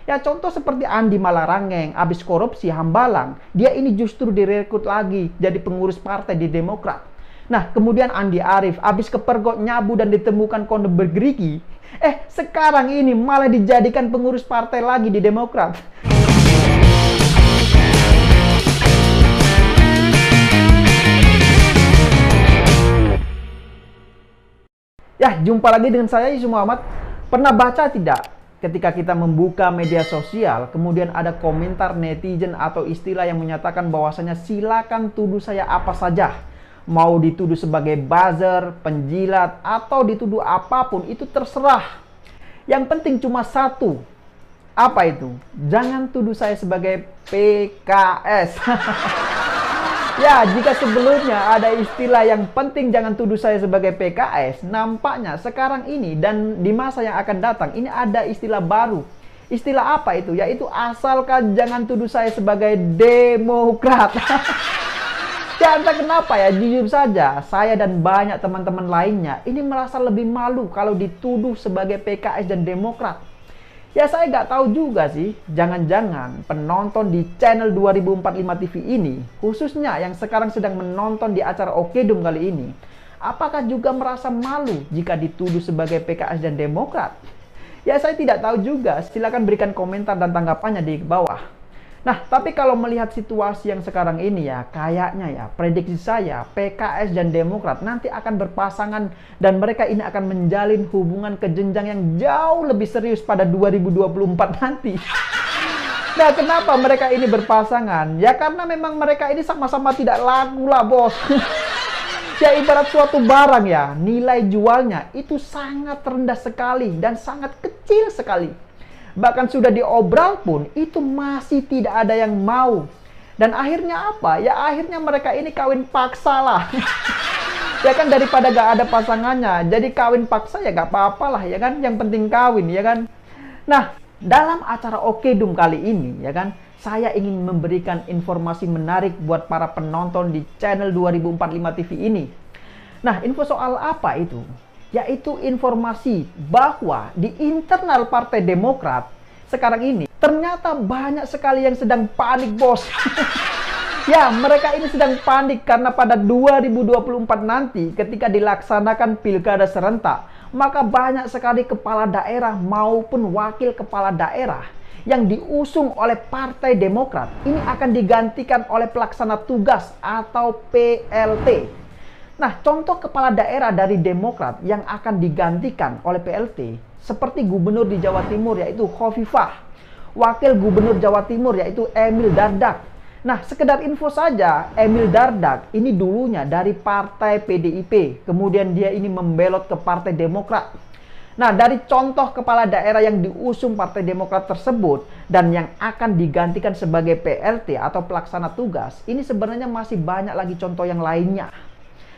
Ya contoh seperti Andi Malarangeng, habis korupsi Hambalang, dia ini justru direkrut lagi jadi pengurus partai di Demokrat. Nah, kemudian Andi Arief, habis kepergok nyabu dan ditemukan kondom bergerigi, sekarang ini malah dijadikan pengurus partai lagi di Demokrat. Ya, jumpa lagi dengan saya Yusuf Muhammad. Pernah baca tidak ketika kita membuka media sosial, kemudian ada komentar netizen atau istilah yang menyatakan bahwasanya silakan tuduh saya apa saja. Mau dituduh sebagai buzzer, penjilat, atau dituduh apapun, itu terserah. Yang penting cuma satu. Apa itu? Jangan tuduh saya sebagai PKS. Ya, jika sebelumnya ada istilah yang penting jangan tuduh saya sebagai PKS, nampaknya sekarang ini dan di masa yang akan datang ini ada istilah baru. Istilah apa itu? Yaitu asalkan jangan tuduh saya sebagai Demokrat. Ya, entah kenapa ya, jujur saja saya dan banyak teman-teman lainnya ini merasa lebih malu kalau dituduh sebagai PKS dan Demokrat. Ya, saya nggak tahu juga sih, jangan-jangan penonton di channel 2045 TV ini, khususnya yang sekarang sedang menonton di acara Okedum kali ini, apakah juga merasa malu jika dituduh sebagai PKS dan Demokrat? Ya, saya tidak tahu juga, silakan berikan komentar dan tanggapannya di bawah. Nah, tapi kalau melihat situasi yang sekarang ini ya, kayaknya ya, prediksi saya PKS dan Demokrat nanti akan berpasangan dan mereka ini akan menjalin hubungan ke jenjang yang jauh lebih serius pada 2024 nanti. Nah, kenapa mereka ini berpasangan? Ya karena memang mereka ini sama-sama tidak laku lah, bos. Ya ibarat suatu barang ya, nilai jualnya itu sangat rendah sekali dan sangat kecil sekali. Bahkan sudah diobral pun itu masih tidak ada yang mau. Dan akhirnya apa? Ya akhirnya mereka ini kawin paksa lah. Ya kan, daripada gak ada pasangannya, jadi kawin paksa ya gak apa-apa lah ya kan. Yang penting kawin ya kan. Nah, dalam acara Okedum kali ini ya kan, saya ingin memberikan informasi menarik buat para penonton di channel 2045 TV ini. Nah, info soal apa itu? Yaitu informasi bahwa di internal Partai Demokrat sekarang ini ternyata banyak sekali yang sedang panik, bos. Ya, mereka ini sedang panik karena pada 2024 nanti ketika dilaksanakan pilkada serentak, maka banyak sekali kepala daerah maupun wakil kepala daerah yang diusung oleh Partai Demokrat ini akan digantikan oleh pelaksana tugas atau PLT. Nah, contoh kepala daerah dari Demokrat yang akan digantikan oleh PLT seperti gubernur di Jawa Timur yaitu Khofifah, wakil gubernur Jawa Timur yaitu Emil Dardak. Nah, sekedar info saja, Emil Dardak ini dulunya dari partai PDIP, kemudian dia ini membelot ke Partai Demokrat. Nah, dari contoh kepala daerah yang diusung Partai Demokrat tersebut dan yang akan digantikan sebagai PLT atau pelaksana tugas, ini sebenarnya masih banyak lagi contoh yang lainnya.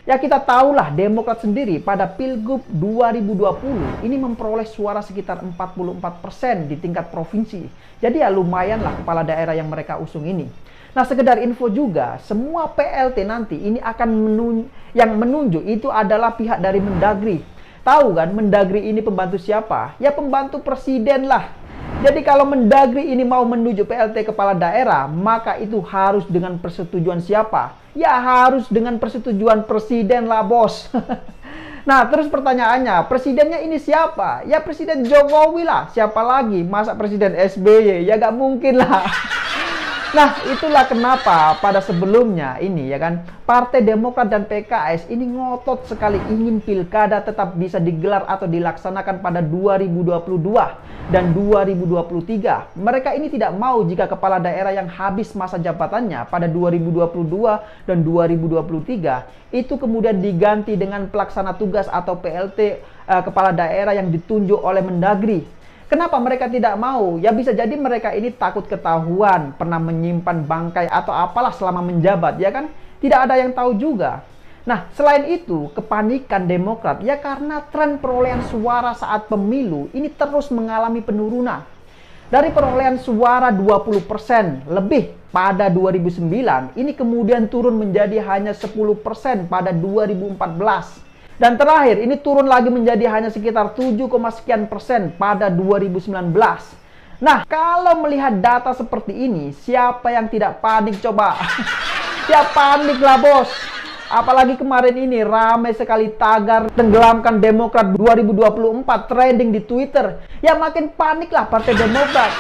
Ya, kita tahulah Demokrat sendiri pada Pilgub 2020 ini memperoleh suara sekitar 44% di tingkat provinsi. Jadi ya lumayanlah kepala daerah yang mereka usung ini. Nah, sekedar info juga, semua PLT nanti ini akan yang menunjuk itu adalah pihak dari Mendagri. Tahu kan Mendagri ini pembantu siapa? Ya pembantu presiden lah. Jadi kalau Mendagri ini mau menunjuk PLT kepala daerah, maka itu harus dengan persetujuan siapa? Ya harus dengan persetujuan presiden lah, bos. Nah, terus pertanyaannya, presidennya ini siapa? Ya Presiden Jokowi lah. Siapa lagi? Masa Presiden SBY? Ya gak mungkin lah. Nah, itulah kenapa pada sebelumnya ini ya kan, Partai Demokrat dan PKS ini ngotot sekali ingin pilkada tetap bisa digelar atau dilaksanakan pada 2022 dan 2023. Mereka ini tidak mau jika kepala daerah yang habis masa jabatannya pada 2022 dan 2023 itu kemudian diganti dengan pelaksana tugas atau PLT kepala daerah yang ditunjuk oleh Mendagri. Kenapa mereka tidak mau? Ya bisa jadi mereka ini takut ketahuan pernah menyimpan bangkai atau apalah selama menjabat, ya kan? Tidak ada yang tahu juga. Nah, selain itu, kepanikan Demokrat ya karena tren perolehan suara saat pemilu ini terus mengalami penurunan. Dari perolehan suara 20% lebih pada 2009, ini kemudian turun menjadi hanya 10% pada 2014. Dan terakhir, ini turun lagi menjadi hanya sekitar 7, sekian persen pada 2019. Nah, kalau melihat data seperti ini, siapa yang tidak panik coba? Ya panik lah bos. Apalagi kemarin ini ramai sekali tagar tenggelamkan Demokrat 2024 trending di Twitter. Ya makin panik lah Partai Demokrat.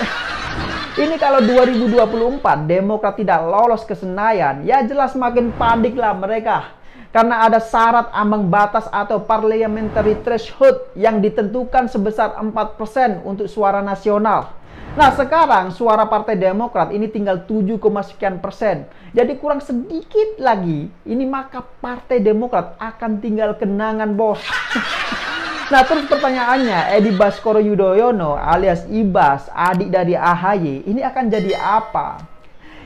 Ini kalau 2024 Demokrat tidak lolos ke Senayan, ya jelas makin panik lah mereka. Karena ada syarat ambang batas atau parliamentary threshold yang ditentukan sebesar 4% untuk suara nasional. Nah sekarang suara Partai Demokrat ini tinggal 7, sekian persen. Jadi kurang sedikit lagi, ini maka Partai Demokrat akan tinggal kenangan bos. Nah terus pertanyaannya, Edi Baskoro Yudhoyono alias Ibas, adik dari AHY, ini akan jadi apa?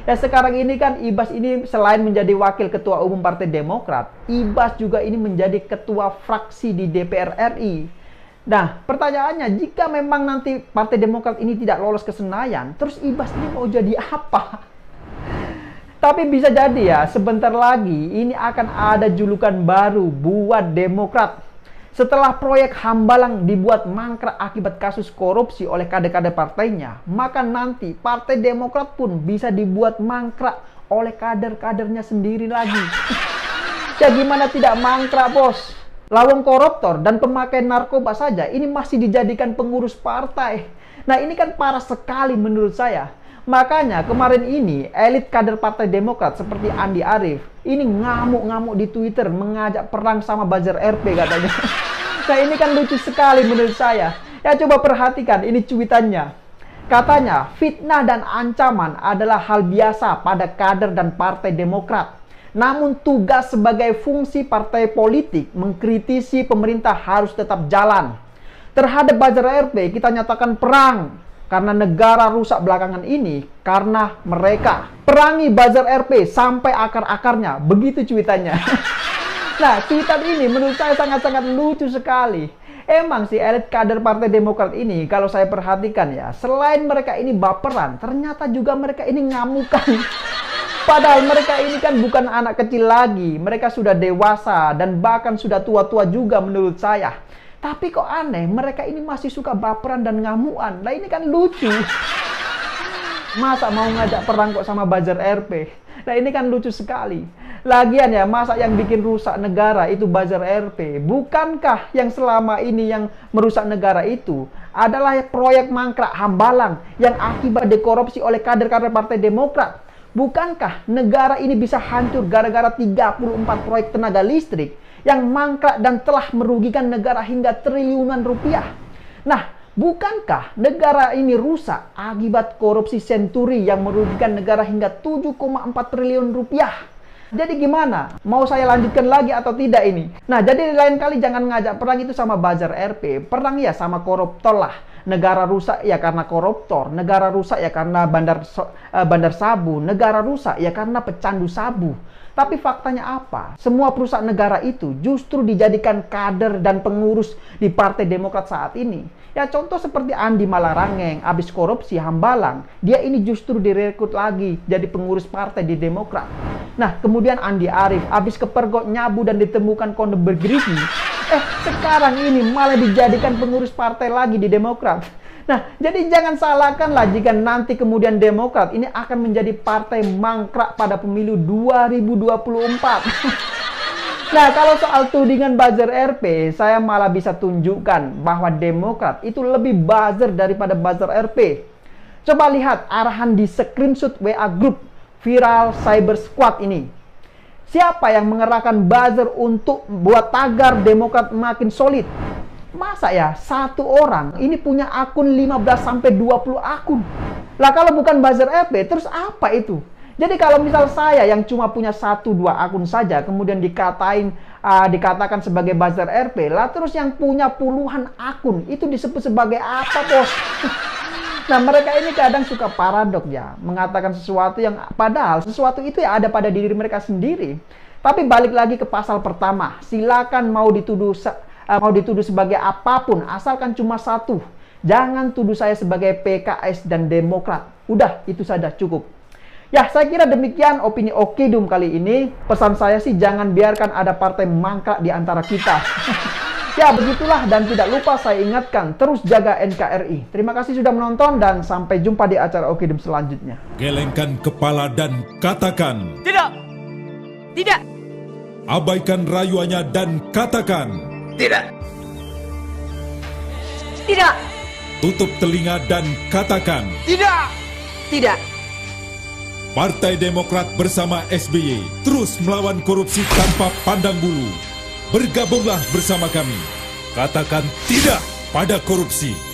Ya sekarang ini kan Ibas ini selain menjadi wakil ketua umum Partai Demokrat, Ibas juga ini menjadi ketua fraksi di DPR RI. Nah, pertanyaannya, jika memang nanti Partai Demokrat ini tidak lolos ke Senayan, terus Ibas ini mau jadi apa? Tapi bisa jadi ya, sebentar lagi ini akan ada julukan baru buat Demokrat. Setelah proyek Hambalang dibuat mangkrak akibat kasus korupsi oleh kader-kader partainya, maka nanti Partai Demokrat pun bisa dibuat mangkrak oleh kader-kadernya sendiri lagi. Ya gimana tidak mangkrak bos? Lawang koruptor dan pemakai narkoba saja ini masih dijadikan pengurus partai. Nah ini kan parah sekali menurut saya. Makanya kemarin ini elit kader Partai Demokrat seperti Andi Arief ini ngamuk-ngamuk di Twitter mengajak perang sama buzzer RP katanya. Nah ini kan lucu sekali menurut saya. Ya coba perhatikan ini cuitannya. Katanya fitnah dan ancaman adalah hal biasa pada kader dan Partai Demokrat. Namun tugas sebagai fungsi partai politik mengkritisi pemerintah harus tetap jalan. Terhadap buzzer RP kita nyatakan perang. Karena negara rusak belakangan ini karena mereka. Perangi buzzer RP sampai akar-akarnya. Begitu cuitannya. Nah cuitan ini menurut saya sangat-sangat lucu sekali. Emang si elit kader Partai Demokrat ini kalau saya perhatikan ya, selain mereka ini baperan, ternyata juga mereka ini ngamukan. Padahal mereka ini kan bukan anak kecil lagi. Mereka sudah dewasa dan bahkan sudah tua-tua juga menurut saya. Tapi kok aneh, mereka ini masih suka baperan dan ngamuan. Nah ini kan lucu. Masa mau ngajak perang kok sama buzzer RP? Nah ini kan lucu sekali. Lagian ya, masa yang bikin rusak negara itu buzzer RP? Bukankah yang selama ini yang merusak negara itu adalah proyek mangkrak Hambalang yang akibat dikorupsi oleh kader-kader Partai Demokrat? Bukankah negara ini bisa hancur gara-gara 34 proyek tenaga listrik yang mangkrak dan telah merugikan negara hingga triliunan rupiah? Nah, bukankah negara ini rusak akibat korupsi Senturi yang merugikan negara hingga 7,4 triliun rupiah? Jadi gimana? Mau saya lanjutkan lagi atau tidak ini? Nah, jadi lain kali jangan ngajak perang itu sama buzzer RP. Perang ya sama koruptor lah. Negara rusak ya karena koruptor, negara rusak ya karena bandar sabu, negara rusak ya karena pecandu sabu. Tapi faktanya apa? Semua perusahaan negara itu justru dijadikan kader dan pengurus di Partai Demokrat saat ini. Ya contoh seperti Andi Malarangeng, habis korupsi Hambalang, dia ini justru direkrut lagi jadi pengurus partai di Demokrat. Nah kemudian Andi Arief, habis kepergok nyabu dan ditemukan kondom bergerigi, sekarang ini malah dijadikan pengurus partai lagi di Demokrat. Nah, jadi jangan salahkanlah jika nanti kemudian Demokrat ini akan menjadi partai mangkrak pada pemilu 2024. Nah, kalau soal tudingan buzzer RP, saya malah bisa tunjukkan bahwa Demokrat itu lebih buzzer daripada buzzer RP. Coba lihat arahan di screenshot WA Group viral Cyber Squad ini. Siapa yang mengerahkan buzzer untuk buat tagar Demokrat makin solid? Masa ya satu orang ini punya akun 15-20 akun? Lah kalau bukan buzzer RP, terus apa itu? Jadi kalau misal saya yang cuma punya 1-2 akun saja, kemudian dikatakan sebagai buzzer RP, lah terus yang punya puluhan akun, itu disebut sebagai apa bos? Nah mereka ini kadang suka paradok ya, mengatakan sesuatu yang padahal sesuatu itu ya ada pada diri mereka sendiri. Tapi balik lagi ke pasal pertama, silakan mau dituduh sebagai apapun, asalkan cuma satu. Jangan tuduh saya sebagai PKS dan Demokrat. Udah, itu saja cukup. Ya, saya kira demikian opini Okidum kali ini. Pesan saya sih jangan biarkan ada partai mangkrak di antara kita. Ya begitulah, dan tidak lupa saya ingatkan, terus jaga NKRI. Terima kasih sudah menonton dan sampai jumpa di acara Okedum selanjutnya. Gelengkan kepala dan katakan Tidak. Tidak. abaikan rayuannya dan katakan Tidak. Tidak. tutup telinga dan katakan Tidak. Tidak. Partai Demokrat bersama SBY terus melawan korupsi tanpa pandang bulu. Bergabunglah bersama kami. Katakan tidak pada korupsi.